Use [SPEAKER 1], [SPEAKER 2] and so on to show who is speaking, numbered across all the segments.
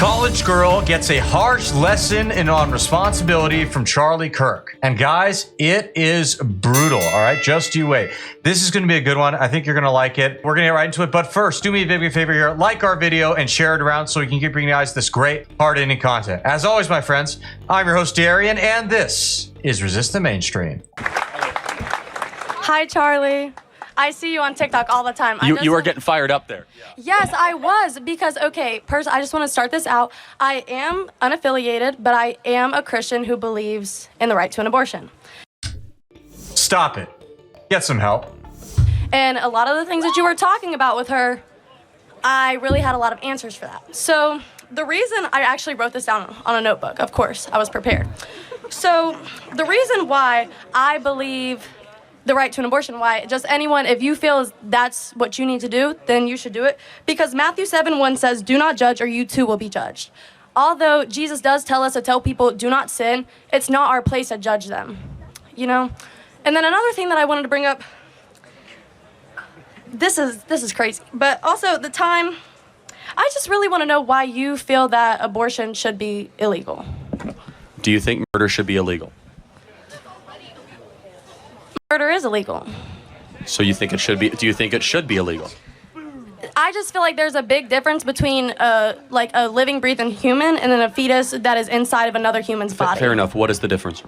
[SPEAKER 1] College girl gets a harsh lesson on responsibility from Charlie Kirk. And guys, it is brutal, all right? Just you wait. This is going to be a good one. I think you're going to like it. We're going to get right into it. But first, do me a big favor here. Like our video and share it around so we can keep bringing you guys this great, hard-hitting content. As always, my friends, I'm your host, Darian, and this is Resist the Mainstream.
[SPEAKER 2] Hi, Charlie. I see you on TikTok all the time.
[SPEAKER 3] You were getting fired up there.
[SPEAKER 2] Yes, I was, because, okay, I just want to start this out. I am unaffiliated, but I am a Christian who believes in the right to an abortion.
[SPEAKER 1] Stop it. Get some help.
[SPEAKER 2] And a lot of the things that you were talking about with her, I really had a lot of answers for that. So the reason I actually wrote this down on a notebook, of course, I was prepared. So the reason why I believe the right to an abortion, why just anyone, if you feel that's what you need to do, then you should do it. Because Matthew 7:1 says, do not judge or you too will be judged. Although Jesus does tell us to tell people, do not sin, it's not our place to judge them, you know? And then another thing that I wanted to bring up, this is crazy, but also the time, I just really want to know why you feel that abortion should be illegal.
[SPEAKER 3] Do you think murder should be illegal?
[SPEAKER 2] Murder is illegal.
[SPEAKER 3] So you think it should be? Do you think it should be illegal?
[SPEAKER 2] I just feel like there's a big difference between a living, breathing human and then a fetus that is inside of another human's body.
[SPEAKER 3] Fair enough. What is the difference?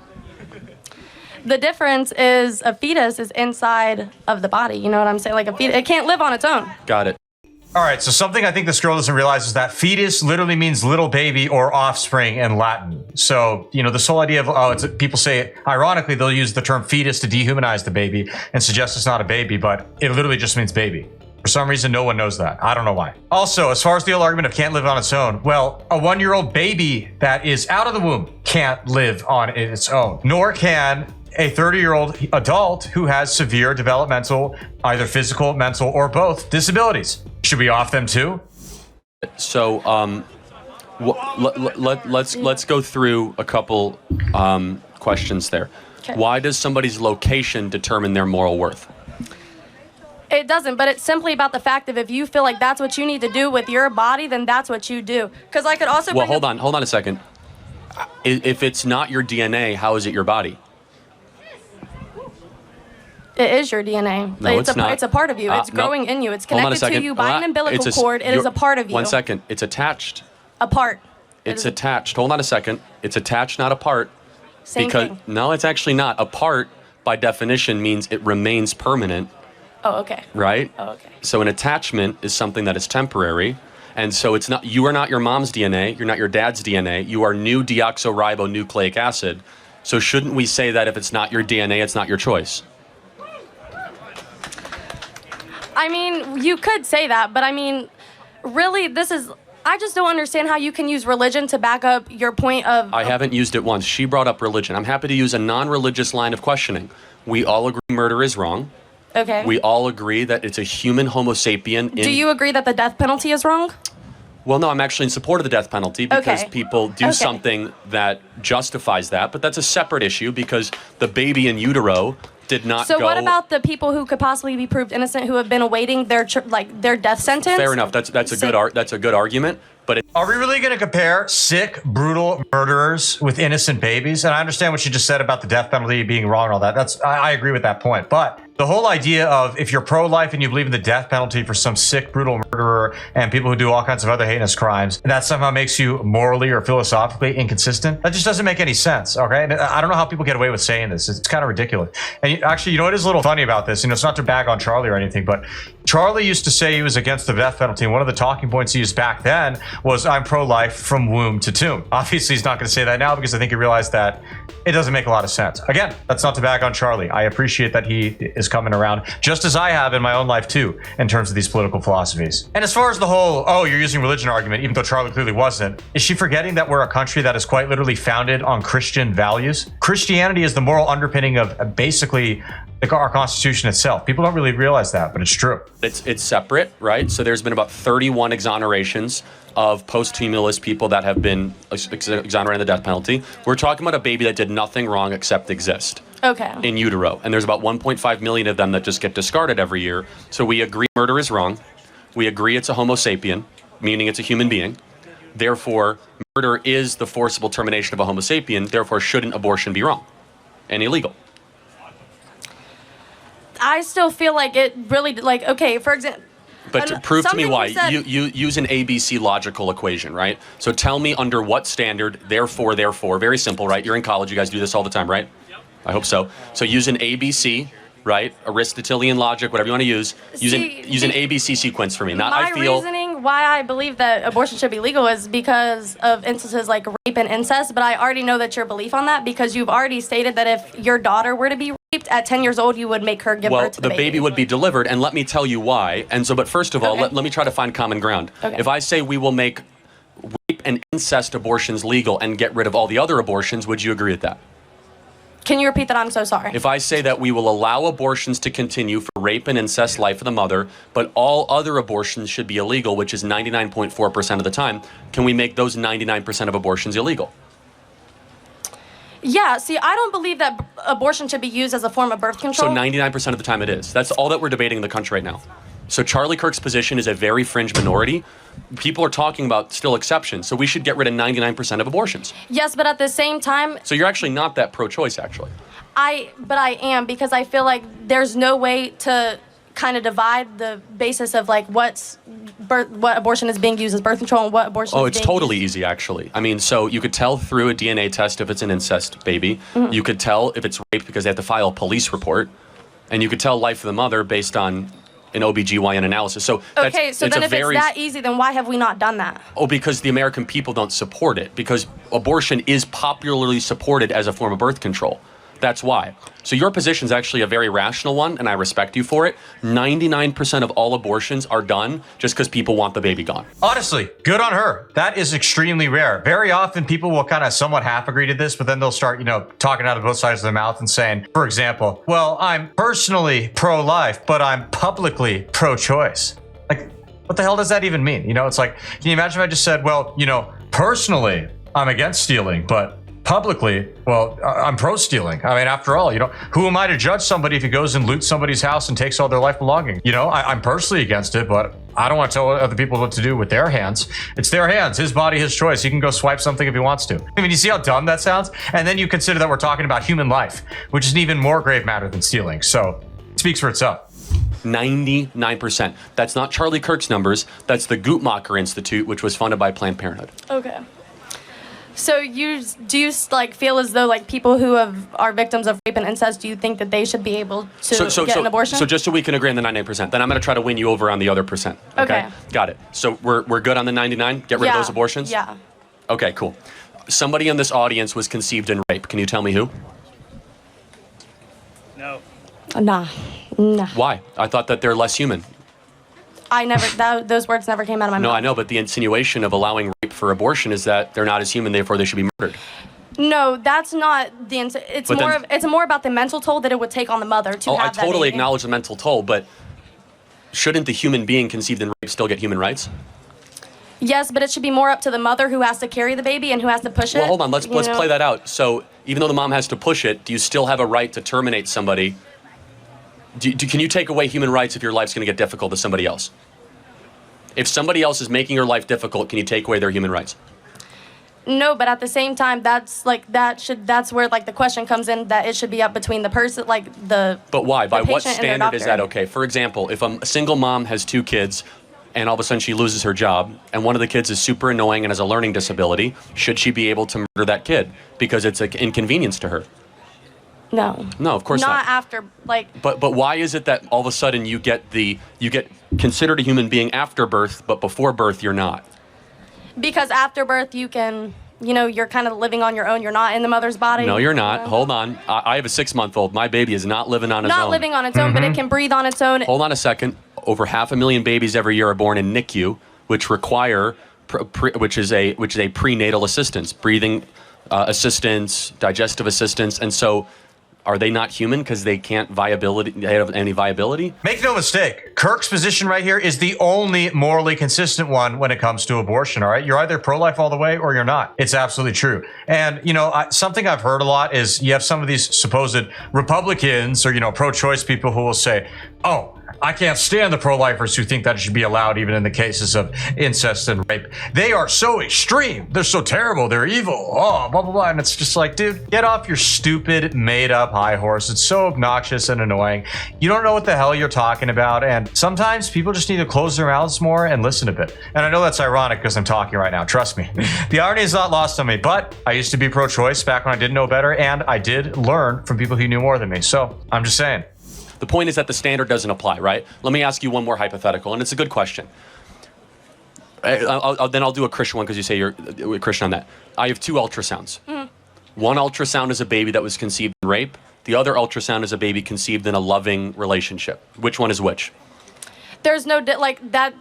[SPEAKER 2] The difference is a fetus is inside of the body. You know what I'm saying? Like a fetus, it can't live on its own.
[SPEAKER 3] Got it.
[SPEAKER 1] All right, so something I think this girl doesn't realize is that fetus literally means little baby or offspring in Latin. So, you know, this whole idea of, people say, ironically, they'll use the term fetus to dehumanize the baby and suggest it's not a baby, but it literally just means baby. For some reason, no one knows that. I don't know why. Also, as far as the old argument of can't live on its own, well, a 1-year-old baby that is out of the womb can't live on its own, nor can a 30-year-old adult who has severe developmental, either physical, mental, or both disabilities. Should we off them too?
[SPEAKER 3] So, let's go through a couple questions there.
[SPEAKER 2] Okay.
[SPEAKER 3] Why does somebody's location determine their moral worth?
[SPEAKER 2] It doesn't, but it's simply about the fact of if you feel like that's what you need to do with your body, then that's what you do. Because I could also
[SPEAKER 3] Well, hold on a second. If it's not your DNA, how is it your body?
[SPEAKER 2] It is your DNA.
[SPEAKER 3] No, it's not.
[SPEAKER 2] It's a part of you. It's growing in you. It's connected to you by an umbilical cord. It is a part of you.
[SPEAKER 3] 1 second. It's attached.
[SPEAKER 2] A part.
[SPEAKER 3] It's attached. Hold on a second. It's attached, not a part.
[SPEAKER 2] Same thing.
[SPEAKER 3] No, it's actually not. A part, by definition, means it remains permanent.
[SPEAKER 2] Oh, okay.
[SPEAKER 3] Right?
[SPEAKER 2] Oh, okay.
[SPEAKER 3] So an attachment is something that is temporary. And so it's not. You are not your mom's DNA. You're not your dad's DNA. You are new deoxyribonucleic acid. So shouldn't we say that if it's not your DNA, it's not your choice?
[SPEAKER 2] I mean, you could say that, but I mean, really, I just don't understand how you can use religion to back up your point of...
[SPEAKER 3] I haven't used it once. She brought up religion. I'm happy to use a non-religious line of questioning. We all agree murder is wrong.
[SPEAKER 2] Okay.
[SPEAKER 3] We all agree that it's a human homo sapien.
[SPEAKER 2] Do you agree that the death penalty is wrong?
[SPEAKER 3] Well, no, I'm actually in support of the death penalty because
[SPEAKER 2] Okay.
[SPEAKER 3] people do something that justifies that, but that's a separate issue because the baby in utero did not
[SPEAKER 2] So
[SPEAKER 3] go...
[SPEAKER 2] what about the people who could possibly be proved innocent who have been awaiting their death sentence?
[SPEAKER 3] Fair enough. That's a good argument, but
[SPEAKER 1] Are we really going to compare sick, brutal murderers with innocent babies? And I understand what you just said about the death penalty being wrong and all that. I agree with that point. But the whole idea of if you're pro-life and you believe in the death penalty for some sick, brutal murderer and people who do all kinds of other heinous crimes, that somehow makes you morally or philosophically inconsistent, that just doesn't make any sense, okay? And I don't know how people get away with saying this. It's kind of ridiculous. And actually, you know what is a little funny about this? You know, it's not to bag on Charlie or anything, but Charlie used to say he was against the death penalty, and one of the talking points he used back then was, I'm pro-life from womb to tomb. Obviously, he's not going to say that now because I think he realized that it doesn't make a lot of sense. Again, that's not to bag on Charlie. I appreciate that he is coming around, just as I have in my own life too, in terms of these political philosophies. And as far as the whole, oh, you're using religion argument, even though Charlie clearly wasn't, is she forgetting that we're a country that is quite literally founded on Christian values? Christianity is the moral underpinning of basically our Constitution itself. People don't really realize that, but it's true.
[SPEAKER 3] it's separate, right? So there's been about 31 exonerations of post-humulist people that have been exonerated of the death penalty. We're talking about a baby that did nothing wrong except exist.
[SPEAKER 2] Okay.
[SPEAKER 3] In utero. And there's about 1.5 million of them that just get discarded every year. So we agree murder is wrong. We agree it's a homo sapien, meaning it's a human being. Therefore, murder is the forcible termination of a Homo sapien. Therefore, shouldn't abortion be wrong and illegal?
[SPEAKER 2] I still feel like it really, like, okay, for example.
[SPEAKER 3] But prove to me why.
[SPEAKER 2] Said,
[SPEAKER 3] you use an ABC logical equation, right? So tell me under what standard, therefore, very simple, right? You're in college, you guys do this all the time, right? Yep. I hope so. So use an ABC, right? Aristotelian logic, whatever you want to use. Use an ABC sequence for me. Not I feel.
[SPEAKER 2] My reasoning why I believe that abortion should be legal is because of instances like rape and incest, but I already know that your belief on that because you've already stated that if your daughter were to be raped at 10 years old, you would make her give birth to the baby.
[SPEAKER 3] Well, the baby would be delivered, and let me tell you why. And so, but first of all, let me try to find common ground.
[SPEAKER 2] Okay.
[SPEAKER 3] If I say we will make rape and incest abortions legal and get rid of all the other abortions, would you agree with that?
[SPEAKER 2] Can you repeat that? I'm so sorry.
[SPEAKER 3] If I say that we will allow abortions to continue for rape and incest life of the mother, but all other abortions should be illegal, which is 99.4% of the time, can we make those 99% of abortions illegal?
[SPEAKER 2] Yeah, see, I don't believe that abortion should be used as a form of birth control.
[SPEAKER 3] So 99% of the time it is. That's all that we're debating in the country right now. So Charlie Kirk's position is a very fringe minority. People are talking about still exceptions, so we should get rid of 99% of abortions.
[SPEAKER 2] Yes, but at the same time...
[SPEAKER 3] So you're actually not that pro-choice, actually.
[SPEAKER 2] But I am, because I feel like there's no way to kind of divide the basis of like what abortion is being used as birth control and what abortion is being
[SPEAKER 3] it's totally
[SPEAKER 2] used.
[SPEAKER 3] easy, actually. I mean, so you could tell through a DNA test if it's an incest baby.
[SPEAKER 2] Mm-hmm.
[SPEAKER 3] You could tell if it's rape because they have to file a police report. And you could tell life of the mother based on an OBGYN analysis. So
[SPEAKER 2] okay, so then if it's that easy, then why have we not done that?
[SPEAKER 3] Oh, because the American people don't support it. Because abortion is popularly supported as a form of birth control. That's why. So your position is actually a very rational one, and I respect you for it. 99% of all abortions are done just because people want the baby gone.
[SPEAKER 1] Honestly, good on her. That is extremely rare. Very often people will kind of somewhat half agree to this, but then they'll start, talking out of both sides of their mouth and saying, for example, well, I'm personally pro-life, but I'm publicly pro-choice. Like, what the hell does that even mean? It's like, can you imagine if I just said, well, personally, I'm against stealing, but publicly, well, I'm pro-stealing. I mean, after all, who am I to judge somebody if he goes and loots somebody's house and takes all their life belongings? I'm personally against it, but I don't want to tell other people what to do with their hands. It's their hands, his body, his choice. He can go swipe something if he wants to. I mean, you see how dumb that sounds? And then you consider that we're talking about human life, which is an even more grave matter than stealing. So it speaks for itself.
[SPEAKER 3] 99%. That's not Charlie Kirk's numbers. That's the Guttmacher Institute, which was funded by Planned Parenthood.
[SPEAKER 2] Okay. So do you feel as though people who are victims of rape and incest, do you think that they should be able to get an abortion?
[SPEAKER 3] So just so we can agree on the 99%, then I'm going to try to win you over on the other percent. Okay. Got it. So we're good on the 99? Get rid of those abortions?
[SPEAKER 2] Yeah.
[SPEAKER 3] Okay, cool. Somebody in this audience was conceived in rape. Can you tell me who?
[SPEAKER 4] No.
[SPEAKER 2] Nah.
[SPEAKER 3] Why? I thought that they're less human.
[SPEAKER 2] Those words never came out of my mouth.
[SPEAKER 3] No, I know, but the insinuation of allowing rape for abortion is that they're not as human, therefore they should be murdered.
[SPEAKER 2] No, that's not it's more about the mental toll that it would take on the mother to have that baby.
[SPEAKER 3] I totally acknowledge the mental toll, but shouldn't the human being conceived in rape still get human rights?
[SPEAKER 2] Yes, but it should be more up to the mother who has to carry the baby and who has to push it.
[SPEAKER 3] Well, hold on, let's play that out. So even though the mom has to push it, do you still have a right to terminate somebody? Can you take away human rights if your life's going to get difficult to somebody else? If somebody else is making your life difficult, can you take away their human rights?
[SPEAKER 2] No, but at the same time, that's where the question comes in that it should be up between the person,
[SPEAKER 3] But why? By what standard is that
[SPEAKER 2] doctor.
[SPEAKER 3] okay? For example, if a single mom has 2 kids and all of a sudden she loses her job and one of the kids is super annoying and has a learning disability, should she be able to murder that kid because it's an inconvenience to her?
[SPEAKER 2] No.
[SPEAKER 3] No, of course not.
[SPEAKER 2] Not after,
[SPEAKER 3] But why is it that all of a sudden you get considered a human being after birth, but before birth you're not?
[SPEAKER 2] Because after birth you can, you're kind of living on your own. You're not in the mother's body.
[SPEAKER 3] No, you're not. Hold on. I have a 6-month-old. My baby is not living on its own.
[SPEAKER 2] Not living on its own, but it can breathe on its own.
[SPEAKER 3] Hold on a second. Over 500,000 babies every year are born in NICU, which require, which is a prenatal assistance, breathing assistance, digestive assistance, and so. Are they not human because they can't have any viability?
[SPEAKER 1] Make no mistake, Kirk's position right here is the only morally consistent one when it comes to abortion, all right? You're either pro-life all the way or you're not. It's absolutely true. And, something I've heard a lot is you have some of these supposed Republicans or, pro-choice people who will say, oh, I can't stand the pro-lifers who think that it should be allowed even in the cases of incest and rape. They are so extreme. They're so terrible. They're evil. Oh, blah, blah, blah. And it's just like, dude, get off your stupid made-up high horse. It's so obnoxious and annoying. You don't know what the hell you're talking about. And sometimes people just need to close their mouths more and listen a bit. And I know that's ironic because I'm talking right now. Trust me. The irony is not lost on me, but I used to be pro-choice back when I didn't know better, and I did learn from people who knew more than me. So I'm just saying.
[SPEAKER 3] The point is that the standard doesn't apply, right? Let me ask you one more hypothetical, and it's a good question. Then I'll do a Christian one because you say you're a Christian on that. I have 2 ultrasounds. One ultrasound is a baby that was conceived in rape. The other ultrasound is a baby conceived in a loving relationship. Which one is which?
[SPEAKER 2] There's no like that.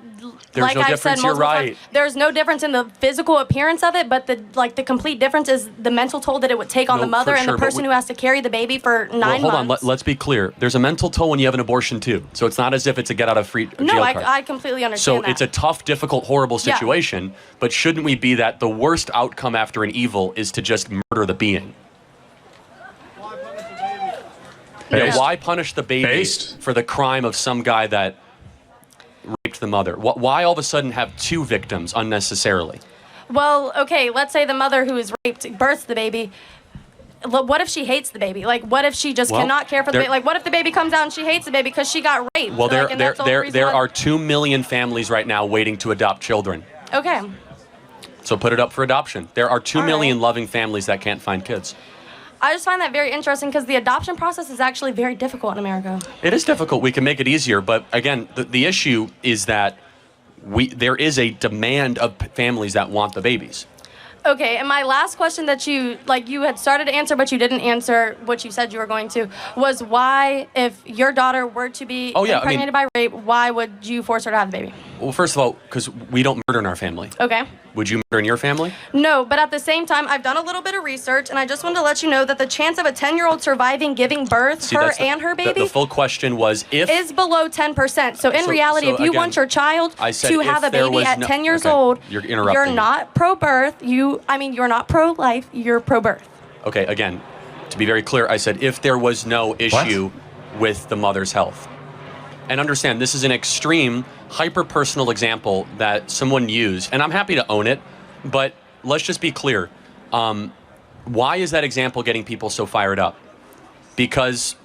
[SPEAKER 3] There's
[SPEAKER 2] like
[SPEAKER 3] no
[SPEAKER 2] I've
[SPEAKER 3] difference,
[SPEAKER 2] said multiple
[SPEAKER 3] you're right.
[SPEAKER 2] times, there's no difference in the physical appearance of it, but the complete difference is the mental toll that it would take on the mother and the person who has to carry the baby for 9 months.
[SPEAKER 3] Hold on, let's be clear. There's a mental toll when you have an abortion too. So it's not as if it's a get out of jail card.
[SPEAKER 2] No, I completely understand that.
[SPEAKER 3] So it's a tough, difficult, horrible situation, but shouldn't we be that the worst outcome after an evil is to just murder the being? Yeah, why punish the baby for the crime of some guy that raped the mother? Why all of a sudden have 2 victims unnecessarily?
[SPEAKER 2] Well, okay, let's say the mother who is raped births the baby. What if she hates the baby? Like, what if she just cannot care for the baby? Like, what if the baby comes out and she hates the baby because she got raped?
[SPEAKER 3] Well,
[SPEAKER 2] there
[SPEAKER 3] are 2 million families right now waiting to adopt children.
[SPEAKER 2] Okay.
[SPEAKER 3] So put it up for adoption. There are 2 million loving families that can't find kids.
[SPEAKER 2] I just find that very interesting because the adoption process is actually very difficult in America.
[SPEAKER 3] It is difficult. We can make it easier, but again, the issue is that there is a demand of families that want the babies.
[SPEAKER 2] Okay, and my last question that you had started to answer, but you didn't answer what you said you were going to, was why, if your daughter were to be impregnated by rape, why would you force her to have the baby?
[SPEAKER 3] Well, first of all, because we don't murder in our family.
[SPEAKER 2] Okay.
[SPEAKER 3] Would you murder in your family?
[SPEAKER 2] No, but at the same time, I've done a little bit of research, and I just wanted to let you know that the chance of a 10-year-old surviving giving birth, and her baby,
[SPEAKER 3] the full question was if...
[SPEAKER 2] is below 10%. So in reality, if you want your child to have a baby at 10 years old, you're not pro-birth, you're not pro-life, you're pro-birth.
[SPEAKER 3] Okay, again, to be very clear, I said if there was no issue with the mother's health. And understand, this is an extreme, hyper-personal example that someone used, and I'm happy to own it, but let's just be clear. Why is that example getting people so fired up? Because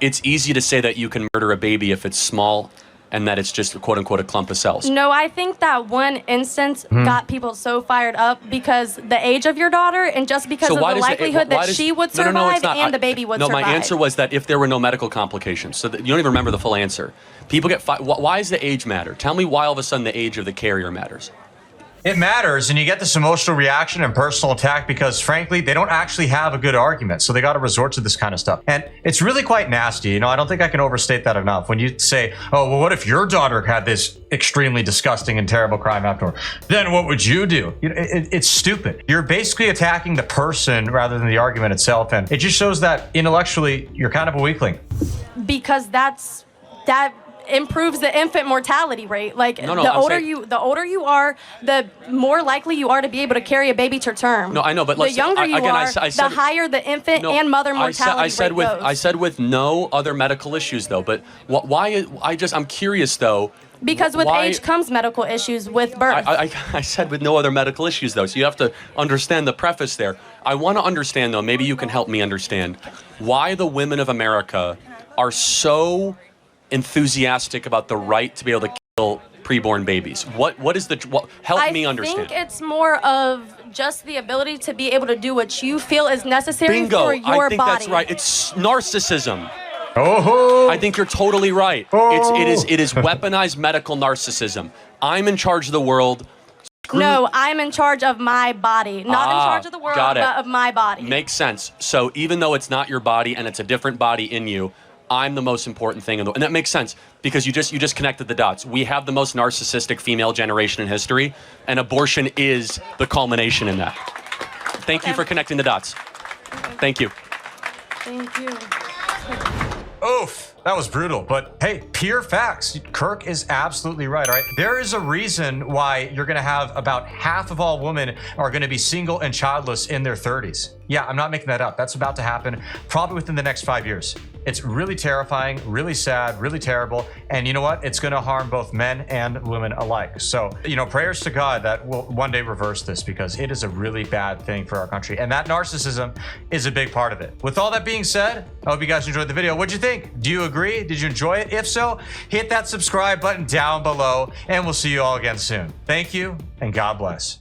[SPEAKER 3] it's easy to say that you can murder a baby if it's small and that it's just, quote-unquote, a clump of cells.
[SPEAKER 2] No, I think that one instance got people so fired up because the age of your daughter and just because of the likelihood that she would survive and the baby would survive.
[SPEAKER 3] No, my answer was that if there were no medical complications. So you don't even remember the full answer. People get why does the age matter? Tell me why all of a sudden the age of the carrier matters.
[SPEAKER 1] It matters, and you get this emotional reaction and personal attack because, frankly, they don't actually have a good argument, so they got to resort to this kind of stuff. And it's really quite nasty. I don't think I can overstate that enough. When you say, oh, well, what if your daughter had this extremely disgusting and terrible crime after? Then what would you do? It's stupid. You're basically attacking the person rather than the argument itself, and it just shows that intellectually you're kind of a weakling.
[SPEAKER 2] Because that improves the infant mortality rate. The older you are, the more likely you are to be able to carry a baby to term.
[SPEAKER 3] No, I know, but
[SPEAKER 2] the younger you are, the higher the infant and mother mortality rate goes.
[SPEAKER 3] I said with no other medical issues though, but why? I'm curious though.
[SPEAKER 2] Because with age comes medical issues with birth.
[SPEAKER 3] I said with no other medical issues though, so you have to understand the preface there. I want to understand though, maybe you can help me understand why the women of America are so enthusiastic about the right to be able to kill preborn babies. What is help me understand.
[SPEAKER 2] I think it's more of just the ability to be able to do what you feel is necessary for your body.
[SPEAKER 3] I think that's right. It's narcissism.
[SPEAKER 1] Oh.
[SPEAKER 3] I think you're totally right.
[SPEAKER 1] Oh.
[SPEAKER 3] It is weaponized medical narcissism. I'm in charge of the world.
[SPEAKER 2] No, I'm in charge of my body. Not in charge of the world, but of my body.
[SPEAKER 3] Makes sense. So even though it's not your body and it's a different body in you, I'm the most important thing in the world. And that makes sense because you just connected the dots. We have the most narcissistic female generation in history, and abortion is the culmination in that. Thank you for connecting the dots. Thank you.
[SPEAKER 2] Thank you.
[SPEAKER 1] Oof. That was brutal, but hey, pure facts. Kirk is absolutely right, all right? There is a reason why you're gonna have about half of all women are gonna be single and childless in their 30s. Yeah, I'm not making that up. That's about to happen probably within the next 5 years. It's really terrifying, really sad, really terrible. And you know what? It's gonna harm both men and women alike. So, you know, prayers to God that we'll one day reverse this, because it is a really bad thing for our country. And that narcissism is a big part of it. With all that being said, I hope you guys enjoyed the video. What'd you think? Do you agree? Did you enjoy it? If so, hit that subscribe button down below, and we'll see you all again soon. Thank you, and God bless.